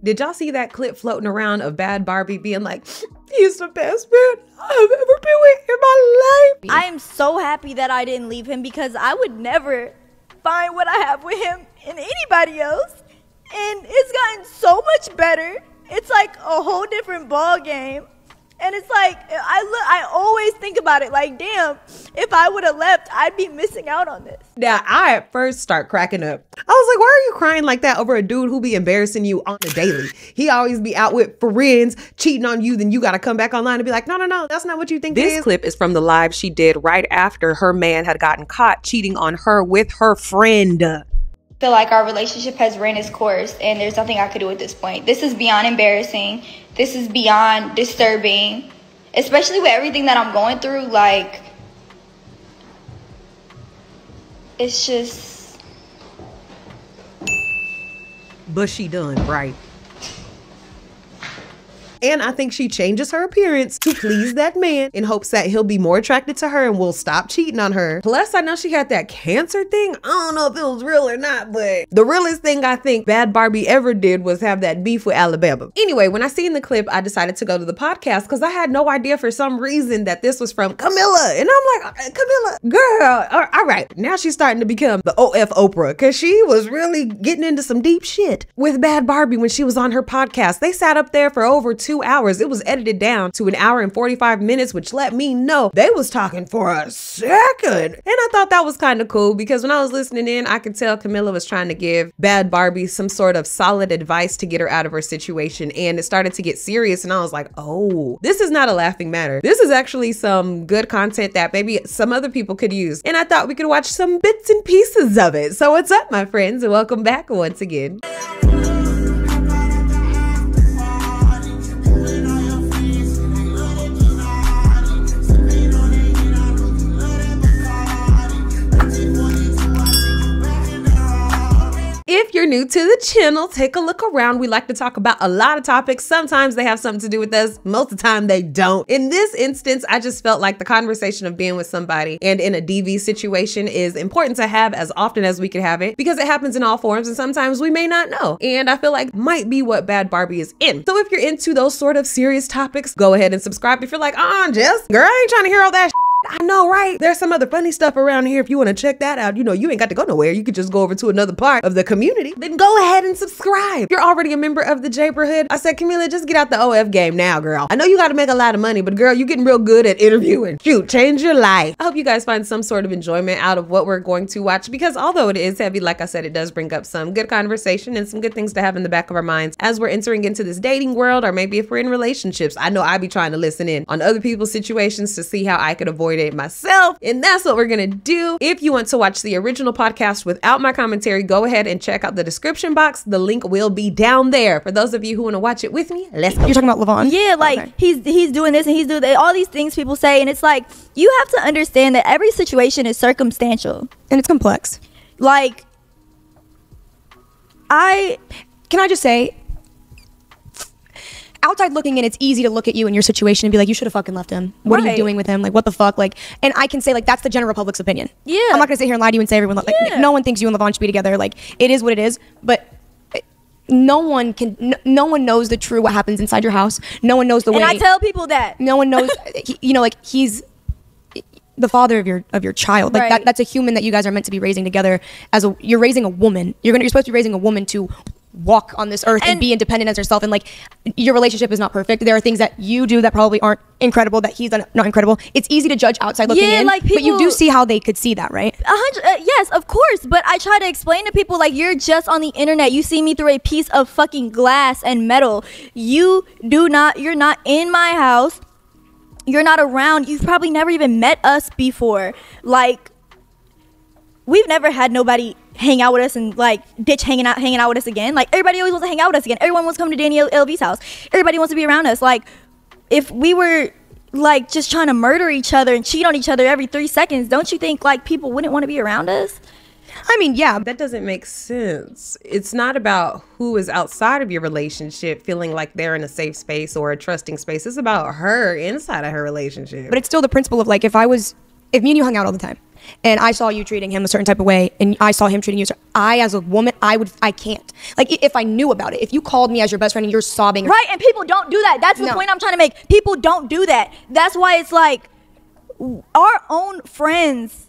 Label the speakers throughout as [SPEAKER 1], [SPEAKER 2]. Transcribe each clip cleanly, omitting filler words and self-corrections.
[SPEAKER 1] Did y'all see that clip floating around of Bad Barbie being like, he's the best man I've ever been with in my life?
[SPEAKER 2] I am so happy that I didn't leave him because I would never find what I have with him in anybody else. And it's gotten so much better. It's like a whole different ball game. And it's like, I always think about it like, damn, if I would have left, I'd be missing out on this.
[SPEAKER 1] Now, I at first start cracking up. I was like, why are you crying like that over a dude who be embarrassing you on the daily? He always be out with friends, cheating on you, then you got to come back online and be like, no, that's not what you think it is. This clip is from the live she did right after her man had gotten caught cheating on her with her friend.
[SPEAKER 3] I feel like our relationship has ran its course and there's nothing I could do at this point. This is beyond embarrassing. This is beyond disturbing, especially with everything that I'm going through. Like, it's just.
[SPEAKER 1] But she done right. And I think she changes her appearance to please that man in hopes that he'll be more attracted to her and will stop cheating on her. Plus, I know she had that cancer thing. I don't know if it was real or not, but the realest thing I think Bad Barbie ever did was have that beef with Alabama. Anyway, when I seen the clip, I decided to go to the podcast because I had no idea for some reason that this was from Camilla. And I'm like, Camilla, girl, all right. Now she's starting to become the OF Oprah because she was really getting into some deep shit with Bad Barbie when she was on her podcast. They sat up there for over 2 hours. It was edited down to 1 hour and 45 minutes, which let me know they was talking for a second. And I thought that was kind of cool because when I was listening in, I could tell Camilla was trying to give Bad Barbie some sort of solid advice to get her out of her situation. And it started to get serious. And I was like, oh, this is not a laughing matter. This is actually some good content that maybe some other people could use. And I thought we could watch some bits and pieces of it. So what's up, my friends? And welcome back once again. If you're new to the channel, take a look around. We like to talk about a lot of topics. Sometimes they have something to do with us. Most of the time they don't. In this instance, I just felt like the conversation of being with somebody and in a DV situation is important to have as often as we can have it because it happens in all forms and sometimes we may not know. And I feel like might be what Bad Barbie is in. So if you're into those sort of serious topics, go ahead and subscribe. If you're like, Jess, girl, I ain't trying to hear all that shit. I know, right? There's some other funny stuff around here. If you want to check that out, you know, you ain't got to go nowhere. You could just go over to another part of the community. Then go ahead and subscribe. If you're already a member of the Jaberhood, I said, Camilla, just get out the OF game now, girl. I know you got to make a lot of money, but girl, you're getting real good at interviewing. Shoot, change your life. I hope you guys find some sort of enjoyment out of what we're going to watch because although it is heavy, like I said, it does bring up some good conversation and some good things to have in the back of our minds as we're entering into this dating world, or maybe if we're in relationships. I know I be trying to listen in on other people's situations to see how I could avoid it myself. And that's what we're gonna do. If you want to watch the original podcast without my commentary, go ahead and check out the description box. The link will be down there. For those of you who want to watch it with me, let's go.
[SPEAKER 4] You're talking about Levon?
[SPEAKER 2] Yeah, like okay. he's doing this and he's doing that, all these things people say, and it's like you have to understand that every situation is circumstantial
[SPEAKER 4] and it's complex.
[SPEAKER 2] Like,
[SPEAKER 4] can I just say, outside looking in, it's easy to look at you in your situation and be like, you should have fucking left him. What are you doing with him? Like, what the fuck? Like, and I can say, like, that's the general public's opinion.
[SPEAKER 2] Yeah.
[SPEAKER 4] I'm not gonna sit here and lie to you and say everyone, like, no one thinks you and Levon should be together. Like, it is what it is. But no one knows the true what happens inside your house. No one knows the way.
[SPEAKER 2] And I tell people that.
[SPEAKER 4] No one knows, you know, like, he's the father of your child. Like, that's a human that you guys are meant to be raising together. You're raising a woman. You're supposed to be raising a woman to walk on this earth and be independent as herself, and like, your relationship is not perfect. There are things that you do that probably aren't incredible, that he's done not incredible. It's easy to judge outside looking in, like people, but you do see how they could see that, right?
[SPEAKER 2] 100, yes, of course. But I try to explain to people, like, you're just on the internet. You see me through a piece of fucking glass and metal. You're not in my house. You're not around. You've probably never even met us before. Like, we've never had nobody hang out with us and like bitch hanging out with us again. Like, everybody always wants to hang out with us again. Everyone wants to come to Danielle LV's house. Everybody wants to be around us. Like, if we were like just trying to murder each other and cheat on each other every 3 seconds, don't you think like people wouldn't want to be around us?
[SPEAKER 4] I mean, yeah.
[SPEAKER 1] That doesn't make sense. It's not about who is outside of your relationship feeling like they're in a safe space or a trusting space. It's about her inside of her relationship.
[SPEAKER 4] But it's still the principle of like, if me and you hung out all the time, and I saw you treating him a certain type of way, and I saw him treating you, I as a woman, I can't. Like, if I knew about it, if you called me as your best friend and you're sobbing.
[SPEAKER 2] Right, and people don't do that. That's the point I'm trying to make. People don't do that. That's why it's like, our own friends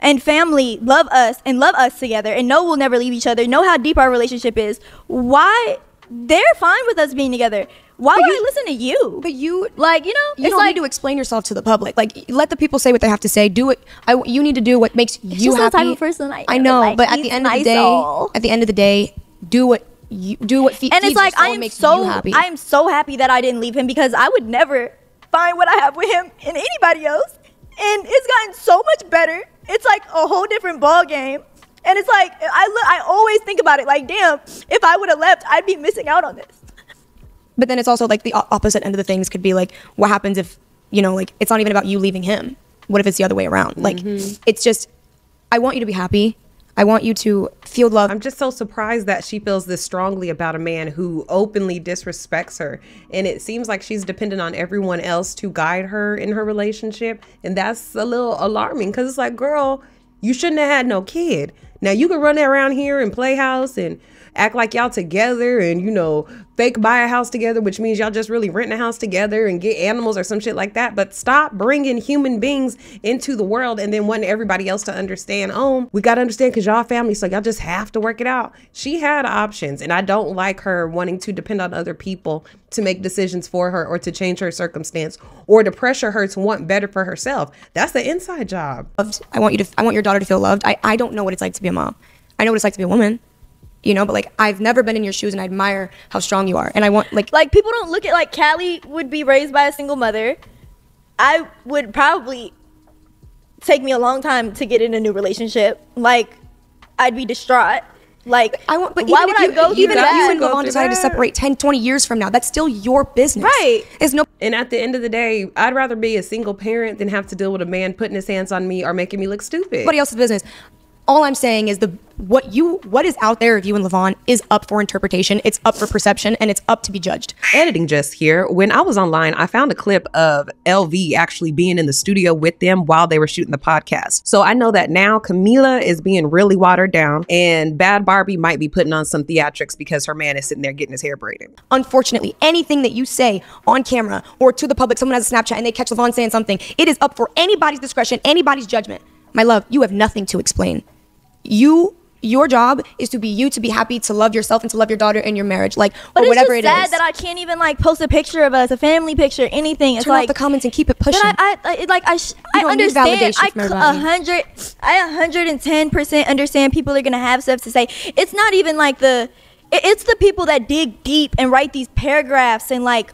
[SPEAKER 2] and family love us and love us together and know we'll never leave each other, know how deep our relationship is. Why? They're fine with us being together. Why would I listen to you?
[SPEAKER 4] But you,
[SPEAKER 2] like, you know,
[SPEAKER 4] you don't need to explain yourself to the public. Like, let the people say what they have to say. Do it. You need to do what makes you happy.
[SPEAKER 2] Just the type of person
[SPEAKER 4] I know, like, but at the end of the day, do what feeds
[SPEAKER 2] and it's like,
[SPEAKER 4] I
[SPEAKER 2] am so happy that I didn't leave him, because I would never find what I have with him in anybody else. And it's gotten so much better. It's like a whole different ball game. And it's like, I always think about it like, damn, if I would have left, I'd be missing out on this.
[SPEAKER 4] But then it's also like the opposite end of the things could be like, what happens if, you know, like, it's not even about you leaving him. What if it's the other way around? Like, it's just, I want you to be happy. I want you to feel love.
[SPEAKER 1] I'm just so surprised that she feels this strongly about a man who openly disrespects her. And it seems like she's dependent on everyone else to guide her in her relationship. And that's a little alarming, because it's like, girl, you shouldn't have had no kid. Now, you can run around here and play house and act like y'all together and, you know, fake buy a house together, which means y'all just really rent a house together and get animals or some shit like that. But stop bringing human beings into the world and then wanting everybody else to understand, oh, we got to understand because y'all family, so y'all just have to work it out. She had options, and I don't like her wanting to depend on other people to make decisions for her or to change her circumstance or to pressure her to want better for herself. That's the inside job.
[SPEAKER 4] I want your daughter to feel loved. I don't know what it's like to be a mom. I know what it's like to be a woman. You know, but like, I've never been in your shoes, and I admire how strong you are. And I want, like
[SPEAKER 2] people don't look at, like, Callie would be raised by a single mother. I would probably take me a long time to get in a new relationship. Like, I'd be distraught. Like,
[SPEAKER 4] why would I go through that? Even if you and Levon decided to separate 10, 20 years from now, that's still your business.
[SPEAKER 2] Right.
[SPEAKER 1] And at the end of the day, I'd rather be a single parent than have to deal with a man putting his hands on me or making me look stupid.
[SPEAKER 4] Nobody else's business. All I'm saying is what is out there of you and Levon is up for interpretation. It's up for perception, and it's up to be judged.
[SPEAKER 1] Editing just here. When I was online, I found a clip of LV actually being in the studio with them while they were shooting the podcast. So I know that now Camila is being really watered down, and Bad Barbie might be putting on some theatrics because her man is sitting there getting his hair braided.
[SPEAKER 4] Unfortunately, anything that you say on camera or to the public, someone has a Snapchat and they catch Levon saying something, it is up for anybody's discretion, anybody's judgment. My love, you have nothing to explain. Your job is to be you, to be happy, to love yourself, and to love your daughter in your marriage, like, or whatever it is.
[SPEAKER 2] But it's just sad that I can't even, like, post a picture of us, a family picture, anything. It's
[SPEAKER 4] turn off the comments and keep it pushing.
[SPEAKER 2] But I understand. I 110% understand people are gonna have stuff to say. It's not even like it's the people that dig deep and write these paragraphs and, like,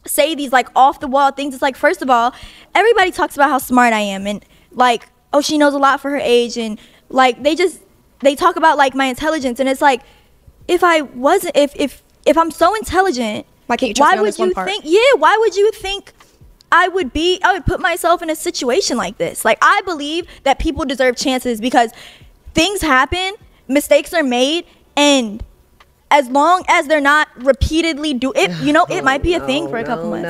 [SPEAKER 2] say these, like, off the wall things. It's like, first of all, everybody talks about how smart I am, and, like, oh, she knows a lot for her age, and, like, they talk about, like, my intelligence, and it's like, if I'm so intelligent,
[SPEAKER 4] why can't you trust me on this one part?
[SPEAKER 2] Why would you think I would put myself in a situation like this? Like, I believe that people deserve chances because things happen, mistakes are made, and as long as they're not repeatedly it might be a thing for a couple months.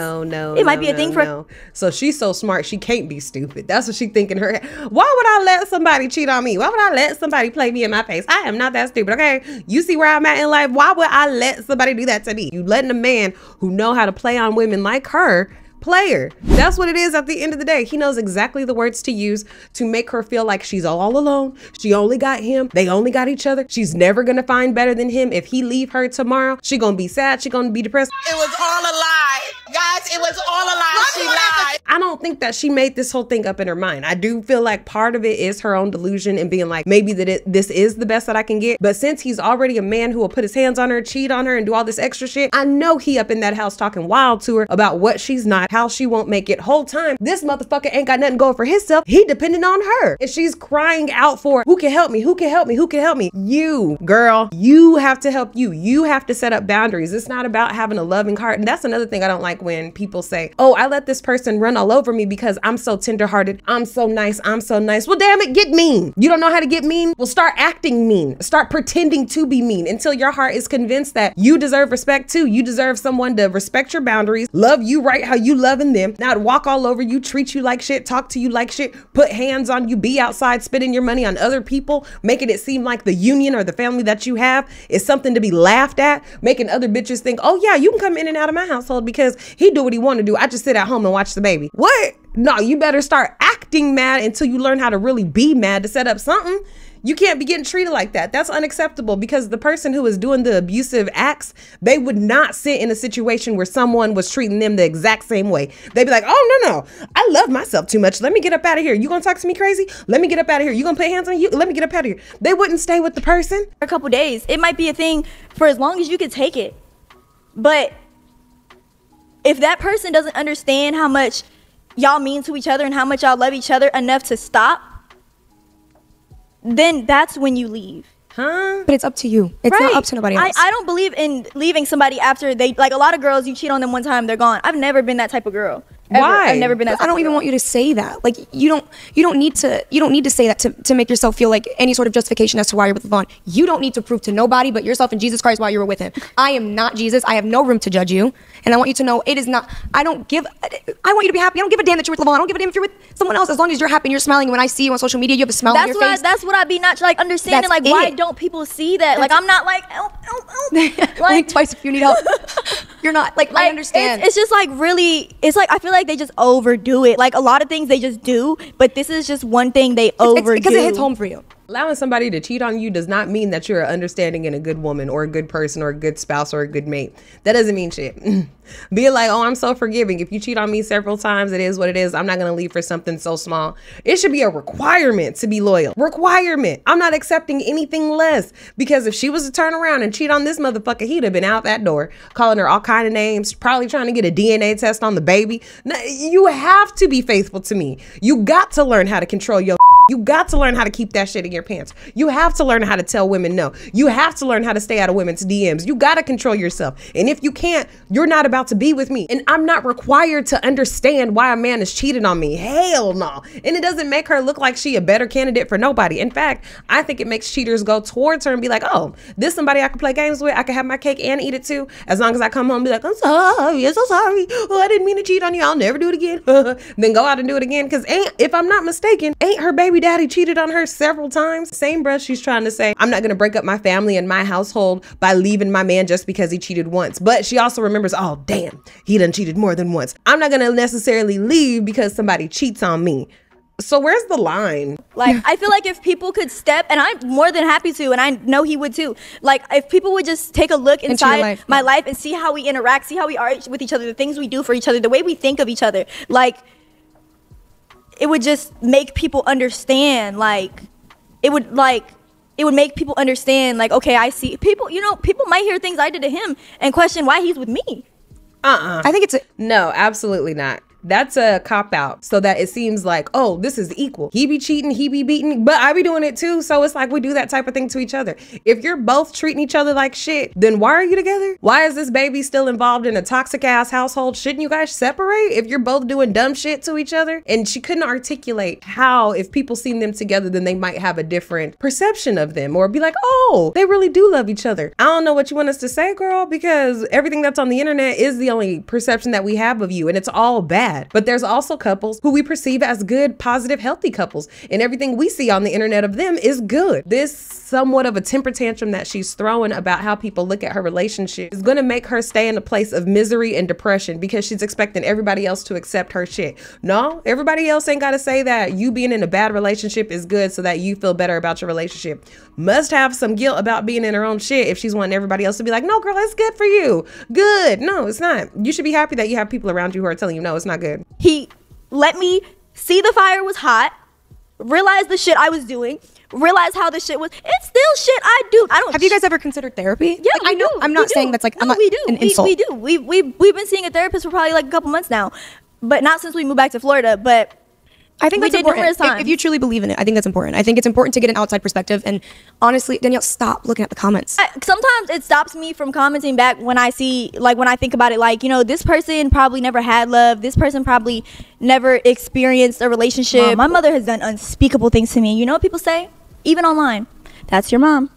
[SPEAKER 2] It might be a thing for.
[SPEAKER 1] So she's so smart, she can't be stupid. That's what she think in her head. Why would I let somebody cheat on me? Why would I let somebody play me in my face? I am not that stupid, okay? You see where I'm at in life? Why would I let somebody do that to me? You letting a man who know how to play on women like her player. That's what it is at the end of the day. He knows exactly the words to use to make her feel like she's all alone. She only got him. They only got each other. She's never gonna find better than him. If he leave her tomorrow, she gonna be sad. She gonna be depressed.
[SPEAKER 5] It was all a lie. Guys, it was all a lie. She lied.
[SPEAKER 1] I don't think that she made this whole thing up in her mind. I do feel like part of it is her own delusion and being like, maybe this is the best that I can get. But since he's already a man who will put his hands on her, cheat on her, and do all this extra shit, I know he up in that house talking wild to her about what she's not, how she won't make it. Whole time, this motherfucker ain't got nothing going for himself. He depending on her. And she's crying out for, who can help me? Who can help me? Who can help me? You, girl, you have to help you. You have to set up boundaries. It's not about having a loving heart. And that's another thing I don't like like when people say, oh, I let this person run all over me because I'm so tenderhearted. I'm so nice. I'm so nice. Well, damn it, get mean. You don't know how to get mean? Well, start acting mean. Start pretending to be mean until your heart is convinced that you deserve respect too. You deserve someone to respect your boundaries, love you right how you loving them, not walk all over you, treat you like shit, talk to you like shit, put hands on you, be outside spending your money on other people, making it seem like the union or the family that you have is something to be laughed at, making other bitches think, oh yeah, you can come in and out of my household because he do what he want to do. I just sit at home and watch the baby. What? No, you better start acting mad until you learn how to really be mad to set up something. You can't be getting treated like that. That's unacceptable, because the person who is doing the abusive acts, they would not sit in a situation where someone was treating them the exact same way. They'd be like, oh, no, I love myself too much. Let me get up out of here. You gonna talk to me crazy? Let me get up out of here. You gonna put hands on you? Let me get up out of here. They wouldn't stay with the person.
[SPEAKER 2] A couple days. It might be a thing for as long as you could take it. But if that person doesn't understand how much y'all mean to each other and how much y'all love each other enough to stop, then that's when you leave.
[SPEAKER 1] Huh?
[SPEAKER 4] But it's up to you. It's not up to nobody else.
[SPEAKER 2] I don't believe in leaving somebody after they, like, a lot of girls, you cheat on them one time, they're gone. I've never been that type of girl. Ever.
[SPEAKER 1] Why?
[SPEAKER 2] I've never been that type
[SPEAKER 4] I don't
[SPEAKER 2] of
[SPEAKER 4] even
[SPEAKER 2] girl.
[SPEAKER 4] want you to say that. Like, you don't need to say that to make yourself feel like any sort of justification as to why you're with Levon. You don't need to prove to nobody but yourself and Jesus Christ why you were with him. I am not Jesus. I have no room to judge you. And I want you to know it is not, I want you to be happy. I don't give a damn that you're with Levon. I don't give a damn if you're with someone else. As long as you're happy and you're smiling. When I see you on social media, you have a smile on your face.
[SPEAKER 2] That's what I be not like understanding.
[SPEAKER 4] That's
[SPEAKER 2] like, why
[SPEAKER 4] it.
[SPEAKER 2] don't people see that? Like, I'm not like, help.
[SPEAKER 4] Like twice if you need help. You're not like I understand.
[SPEAKER 2] It's just like really. It's like I feel like they just overdo it. Like a lot of things they just do, but this is just one thing they overdo.
[SPEAKER 4] It's because it hits home for you.
[SPEAKER 1] Allowing somebody to cheat on you does not mean that you're understanding and a good woman or a good person or a good spouse or a good mate. That doesn't mean shit. Being like, oh, I'm so forgiving. If you cheat on me several times, it is what it is. I'm not going to leave for something so small. It should be a requirement to be loyal. Requirement. I'm not accepting anything less, because if she was to turn around and cheat on this motherfucker, he'd have been out that door, calling her all kind of names, probably trying to get a DNA test on the baby. No, you have to be faithful to me. You got to learn how to control your You got to learn how to keep that shit in your pants. You have to learn how to tell women no. You have to learn how to stay out of women's DMs. You got to control yourself. And if you can't, you're not about to be with me. And I'm not required to understand why a man is cheating on me. Hell no. And it doesn't make her look like she a better candidate for nobody. In fact, I think it makes cheaters go towards her and be like, oh, this somebody I can play games with. I can have my cake and eat it too. As long as I come home and be like, I'm so sorry. Oh, I didn't mean to cheat on you. I'll never do it again. Then go out and do it again. Because if I'm not mistaken, ain't her baby daddy cheated on her several times? Same breath she's trying to say, I'm not going to break up my family and my household by leaving my man just because he cheated once. But she also remembers, oh, damn, he done cheated more than once. I'm not going to necessarily leave because somebody cheats on me. So where's the line?
[SPEAKER 2] Like, I feel like if people could step, and I'm more than happy to, and I know he would too. Like, if people would just take a look inside my life and see how we interact, see how we are with each other, the things we do for each other, the way we think of each other, like, it would just make people understand. Like, it would make people understand, like, okay, I see people, people might hear things I did to him and question why he's with me.
[SPEAKER 4] I think it's
[SPEAKER 1] no, absolutely not. That's a cop-out, so that it seems like, oh, this is equal. He be cheating, he be beating, but I be doing it too. So it's like we do that type of thing to each other. If you're both treating each other like shit, then why are you together? Why is this baby still involved in a toxic ass household? Shouldn't you guys separate if you're both doing dumb shit to each other? And she couldn't articulate how, if people seen them together, then they might have a different perception of them, or be like, oh, they really do love each other. I don't know what you want us to say, girl, because everything that's on the internet is the only perception that we have of you, and it's all bad. But there's also couples who we perceive as good, positive, healthy couples, and everything we see on the internet of them is good. This somewhat of a temper tantrum that she's throwing about how people look at her relationship is going to make her stay in a place of misery and depression, because she's expecting everybody else to accept her shit. No, everybody else ain't got to say that you being in a bad relationship is good so that you feel better about your relationship. Must have some guilt about being in her own shit if she's wanting everybody else to be like, no, girl, it's good for you. Good. No, it's not. You should be happy that you have people around you who are telling you, no, it's not good.
[SPEAKER 2] He let me see the fire was hot, realize the shit I was doing, realize how the shit was. It's still shit I do.
[SPEAKER 4] Have you guys ever considered therapy?
[SPEAKER 2] Yeah,
[SPEAKER 4] I know. I'm not saying that's like, I'm not
[SPEAKER 2] we do.
[SPEAKER 4] An insult.
[SPEAKER 2] We do. We've been seeing a therapist for probably like a couple months now, but not since we moved back to Florida. But
[SPEAKER 4] I think
[SPEAKER 2] We
[SPEAKER 4] that's
[SPEAKER 2] did numerous
[SPEAKER 4] important. If you
[SPEAKER 2] times.
[SPEAKER 4] truly believe in it, I think that's important. I think it's important to get an outside perspective. And honestly, Danielle, stop looking at the comments.
[SPEAKER 2] Sometimes it stops me from commenting back when I see, like, when I think about it, like, you know, this person probably never had love. This person probably never experienced a relationship. My mother has done unspeakable things to me. You know what people say? Even online. That's your mom.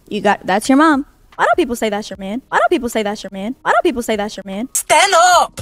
[SPEAKER 2] That's your mom. Why don't people say that's your man? Why don't people say that's your man? Why don't people say that's your man?
[SPEAKER 5] Stand up!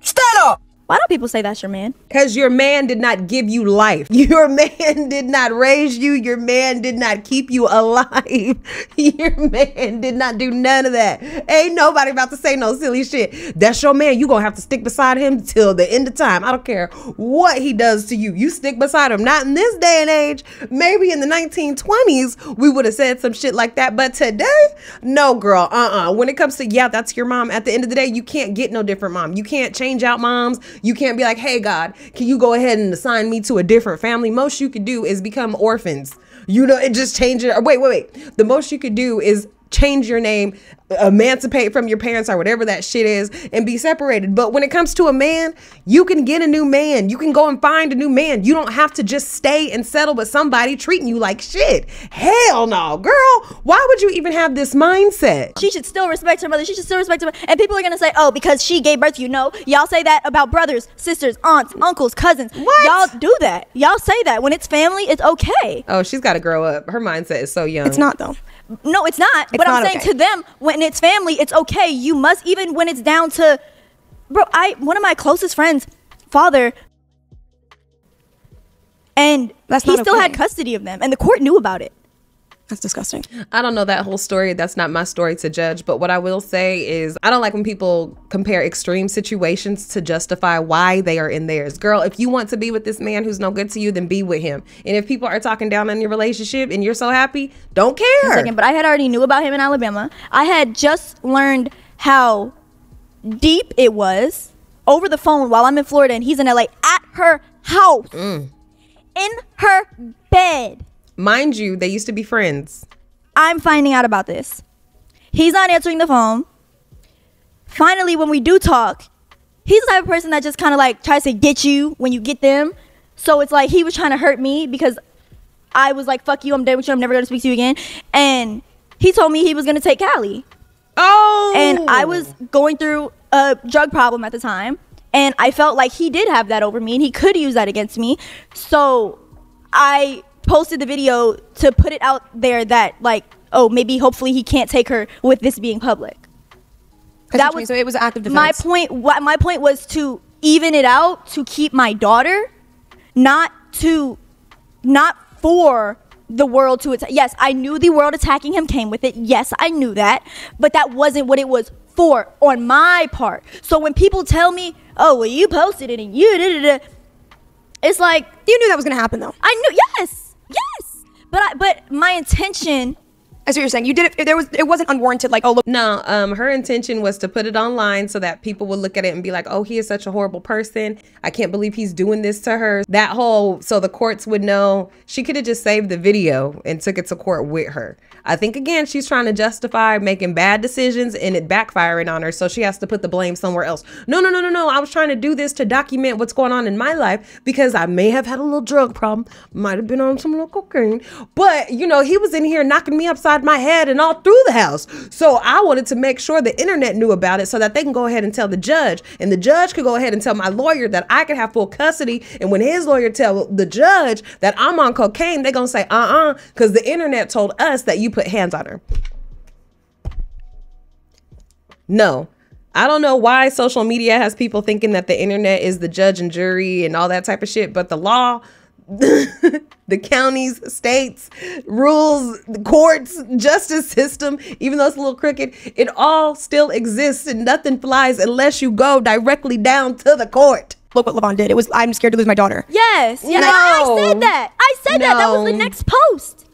[SPEAKER 5] Stand up!
[SPEAKER 2] Why don't people say that's your man?
[SPEAKER 1] Because your man did not give you life. Your man did not raise you. Your man did not keep you alive. Your man did not do none of that. Ain't nobody about to say no silly shit. That's your man. You gonna have to stick beside him till the end of time. I don't care what he does to you. You stick beside him. Not in this day and age. Maybe in the 1920s, we would have said some shit like that. But today, no, girl. When it comes to, yeah, that's your mom. At the end of the day, you can't get no different mom. You can't change out moms. You can't be like, hey, God, can you go ahead and assign me to a different family? Most you could do is become orphans. You know, and just change it. Wait. The most you could do is change your name, emancipate from your parents or whatever that shit is, and be separated. But when it comes to a man, you can get a new man. You can go and find a new man. You don't have to just stay and settle with somebody treating you like shit. Hell no, girl. Why would you even have this mindset?
[SPEAKER 2] She should still respect her mother. She should still respect her. And people are going to say, oh, because she gave birth to you. No, y'all say that about brothers, sisters, aunts, uncles, cousins.
[SPEAKER 1] What?
[SPEAKER 2] Y'all do that. Y'all say that. When it's family, it's okay.
[SPEAKER 1] Oh, she's got to grow up. Her mindset is so young.
[SPEAKER 4] It's not, though.
[SPEAKER 2] No, it's not. But I'm saying
[SPEAKER 4] okay.
[SPEAKER 2] to them, when it's family, it's okay. You must, even when it's down to, one of my closest friends' father, and
[SPEAKER 4] That's
[SPEAKER 2] he
[SPEAKER 4] not
[SPEAKER 2] still
[SPEAKER 4] okay.
[SPEAKER 2] had custody of them, and the court knew about it.
[SPEAKER 4] That's disgusting.
[SPEAKER 1] I don't know that whole story. That's not my story to judge. But what I will say is I don't like when people compare extreme situations to justify why they are in theirs. Girl, if you want to be with this man who's no good to you, then be with him. And if people are talking down on your relationship and you're so happy, don't care.
[SPEAKER 2] Second, but I had already knew about him in Alabama. I had just learned how deep it was over the phone while I'm in Florida and he's in LA at her house, in her bed.
[SPEAKER 1] Mind you, they used to be friends.
[SPEAKER 2] I'm finding out about this. He's not answering the phone. Finally, when we do talk, he's the type of person that just kind of like tries to get you when you get them. So it's like he was trying to hurt me because I was like, fuck you, I'm done with you, I'm never going to speak to you again. And he told me he was going to take Callie.
[SPEAKER 1] Oh!
[SPEAKER 2] And I was going through a drug problem at the time. And I felt like he did have that over me and he could use that against me. So I posted the video to put it out there that, like, oh, maybe hopefully he can't take her with this being public. That was
[SPEAKER 4] so it was an act of defense.
[SPEAKER 2] my point was to even it out, to keep my daughter, not for the world to attack. Yes, I knew the world attacking him came with it. Yes, I knew that, but that wasn't what it was for on my part. So when people tell me, oh, well, you posted it and you did it, it's like,
[SPEAKER 4] You knew that was going to happen, though.
[SPEAKER 2] I knew, yes, but my intention.
[SPEAKER 4] That's what you're saying. You did it. It wasn't unwarranted. Like, oh, look.
[SPEAKER 1] No, her intention was to put it online so that people would look at it and be like, oh, he is such a horrible person. I can't believe he's doing this to her. So the courts would know. She could have just saved the video and took it to court with her. I think, again, she's trying to justify making bad decisions and it backfiring on her. So she has to put the blame somewhere else. No. I was trying to do this to document what's going on in my life because I may have had a little drug problem. Might have been on some little cocaine. But, you know, he was in here knocking me upside my head and all through the house. So I wanted to make sure the internet knew about it so that they can go ahead and tell the judge, and the judge could go ahead and tell my lawyer that I could have full custody. And when his lawyer tell the judge that I'm on cocaine, they're gonna say because the internet told us that you put hands on her. No, I don't know why social media has people thinking that the internet is the judge and jury and all that type of shit, but the law, the counties, states, rules, the courts, justice system, even though it's a little crooked, it all still exists and nothing flies unless you go directly down to the court.
[SPEAKER 4] Look what Levon did. It was, I'm scared to lose my daughter.
[SPEAKER 2] Yes.
[SPEAKER 1] No.
[SPEAKER 2] I said that. That was the next post.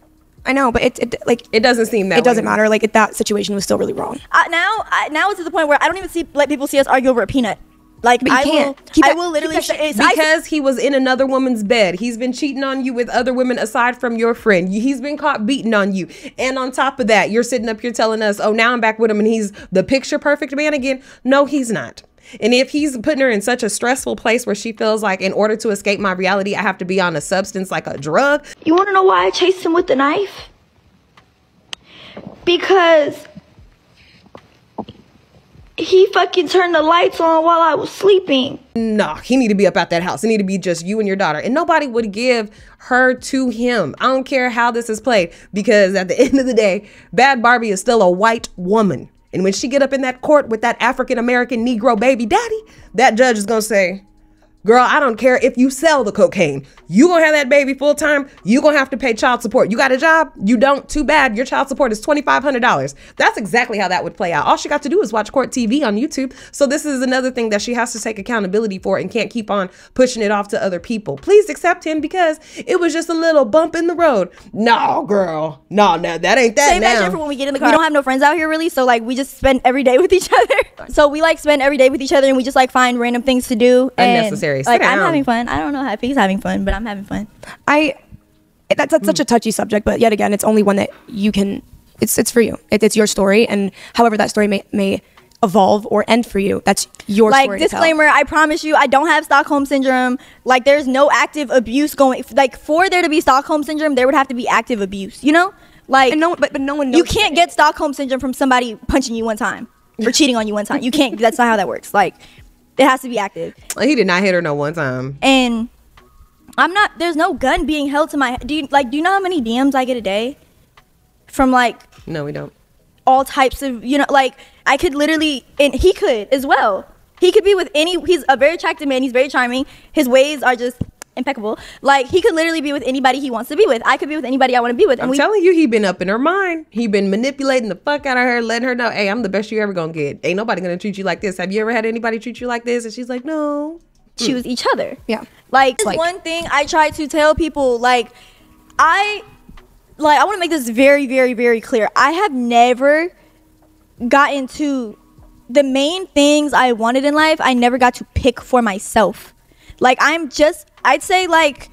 [SPEAKER 4] I know, but
[SPEAKER 1] it doesn't seem that
[SPEAKER 4] it doesn't
[SPEAKER 1] way.
[SPEAKER 4] matter. Like, that situation was still really wrong.
[SPEAKER 2] Now it's to the point where I don't even let people see us argue over a peanut. Like,
[SPEAKER 4] But you can't.
[SPEAKER 2] I will literally say,
[SPEAKER 1] because he was in another woman's bed. He's been cheating on you with other women aside from your friend. He's been caught beating on you. And on top of that, you're sitting up here telling us, oh, now I'm back with him and he's the picture perfect man again. No, he's not. And if he's putting her in such a stressful place where she feels like in order to escape my reality, I have to be on a substance like a drug.
[SPEAKER 3] You want to know why I chased him with the knife? Because he fucking turned the lights on while I was sleeping.
[SPEAKER 1] No, he need to be up at that house. It need to be just you and your daughter. And nobody would give her to him. I don't care how this is played, because at the end of the day, Bad Barbie is still a white woman. And when she get up in that court with that African-American Negro baby daddy, that judge is going to say, girl, I don't care if you sell the cocaine. You gonna have that baby full time. You gonna have to pay child support. You got a job? You don't? Too bad. Your child support is $2,500. That's exactly how that would play out. All she got to do is watch court TV on YouTube. So this is another thing that she has to take accountability for and can't keep on pushing it off to other people. Please accept him because it was just a little bump in the road. No, girl. No, that ain't that.
[SPEAKER 2] Same measure for when we get in the car. We don't have no friends out here really, so like we just spend every day with each other. So we like spend every day with each other, and we just like find random things to do.
[SPEAKER 1] Unnecessary.
[SPEAKER 2] Like I'm having fun. I don't know if he's having fun, but I'm having fun.
[SPEAKER 4] That's such a touchy subject, but yet again, it's only one that you can. It's for you. It's your story, and however that story may evolve or end for you, that's your story.
[SPEAKER 2] Like disclaimer, I promise you, I don't have Stockholm syndrome. Like there's no active abuse going. Like for there to be Stockholm syndrome, there would have to be active abuse. You know, like
[SPEAKER 4] but no one knows.
[SPEAKER 2] You can't get Stockholm syndrome from somebody punching you one time or cheating on you one time. You can't. That's not how that works. Like it has to be active.
[SPEAKER 1] He did not hit her no one time.
[SPEAKER 2] And I'm not, there's no gun being held to my, do you know how many DMs I get a day? From like.
[SPEAKER 1] No, we don't.
[SPEAKER 2] All types of, you know, like I could literally, and he could as well. He could be with he's a very attractive man. He's very charming. His ways are just impeccable. Like he could literally be with anybody he wants to be with. I could be with anybody I want to be with. And
[SPEAKER 1] I'm telling you, he been up in her mind. He been manipulating the fuck out of her, letting her know, hey, I'm the best you ever gonna get. Ain't nobody gonna treat you like this. Have you ever had anybody treat you like this? And she's like, no.
[SPEAKER 2] Choose each other.
[SPEAKER 4] Yeah.
[SPEAKER 2] Like one thing I try to tell people, like I want to make this very, very, very clear. I have never gotten to the main things I wanted in life. I never got to pick for myself. Like I'd say like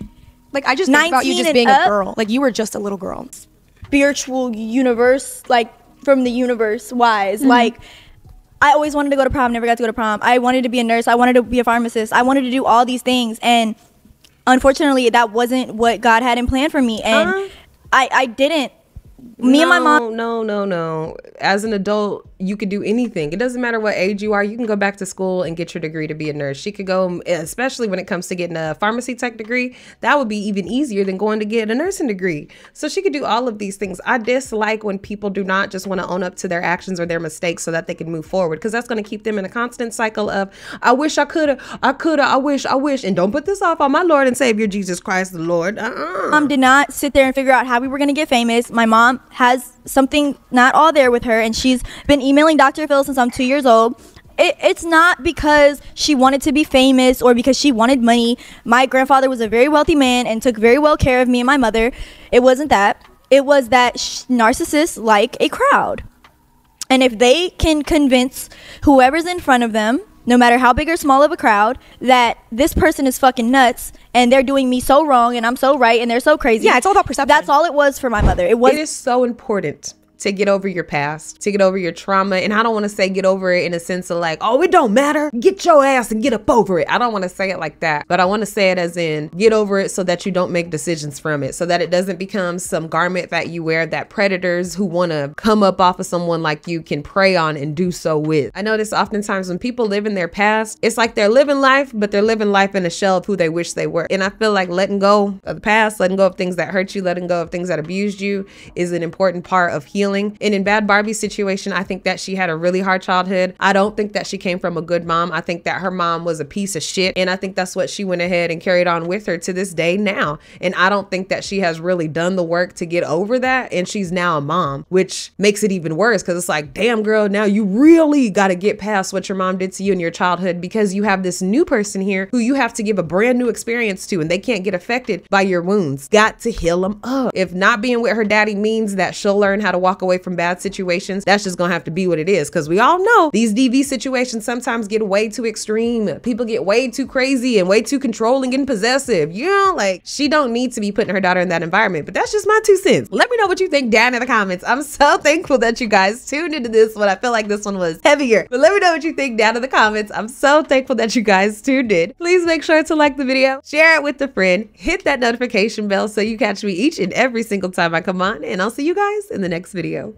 [SPEAKER 4] I just think about you just being a girl. Like you were just a little girl.
[SPEAKER 2] Spiritual universe, like from the universe wise, like I always wanted to go to prom, never got to go to prom. I wanted to be a nurse. I wanted to be a pharmacist. I wanted to do all these things. And unfortunately, that wasn't what God had in plan for me. And I didn't. Me and my mom.
[SPEAKER 1] No. As an adult, you could do anything. It doesn't matter what age you are. You can go back to school and get your degree to be a nurse. She could go, especially when it comes to getting a pharmacy tech degree, that would be even easier than going to get a nursing degree. So she could do all of these things. I dislike when people do not just want to own up to their actions or their mistakes so that they can move forward, because that's going to keep them in a constant cycle of, I wish I coulda, I wish. And don't put this off on my Lord and Savior, Jesus Christ, the Lord.
[SPEAKER 2] Mom did not sit there and figure out how we were going to get famous. My mom has something not all there with her, and she's been emailing Dr. Phil since I'm 2 years old. It's not because she wanted to be famous or because she wanted money. My grandfather was a very wealthy man and took very well care of me and my mother. It wasn't that. It was that narcissists like a crowd. And if they can convince whoever's in front of them, no matter how big or small of a crowd, that this person is fucking nuts and they're doing me so wrong and I'm so right and they're so crazy.
[SPEAKER 4] Yeah, it's all about perception.
[SPEAKER 2] That's all it was for my mother. It
[SPEAKER 1] is so important to get over your past, to get over your trauma. And I don't want to say get over it in a sense of like, oh, it don't matter. Get your ass and get up over it. I don't want to say it like that. But I want to say it as in get over it so that you don't make decisions from it, so that it doesn't become some garment that you wear that predators who want to come up off of someone like you can prey on and do so with. I notice oftentimes when people live in their past, it's like they're living life, but they're living life in a shell of who they wish they were. And I feel like letting go of the past, letting go of things that hurt you, letting go of things that abused you is an important part of healing. And in Bad Barbie's situation, I think that she had a really hard childhood. I don't think that she came from a good mom. I think that her mom was a piece of shit. And I think that's what she went ahead and carried on with her to this day now. And I don't think that she has really done the work to get over that. And she's now a mom, which makes it even worse, because it's like, damn girl, now you really got to get past what your mom did to you in your childhood, because you have this new person here who you have to give a brand new experience to, and they can't get affected by your wounds. Got to heal them up. If not being with her daddy means that she'll learn how to walk walk away from bad situations, that's just gonna have to be what it is. Because we all know these DV situations sometimes get way too extreme. People get way too crazy and way too controlling and possessive. You know, like, she don't need to be putting her daughter in that environment. But that's just my 2 cents. Let me know what you think down in the comments. I'm so thankful that you guys tuned into this one. I feel like this one was heavier. But let me know what you think down in the comments. I'm so thankful that you guys tuned in. Please make sure to like the video, share it with a friend, hit that notification bell so you catch me each and every single time I come on, and I'll see you guys in the next video.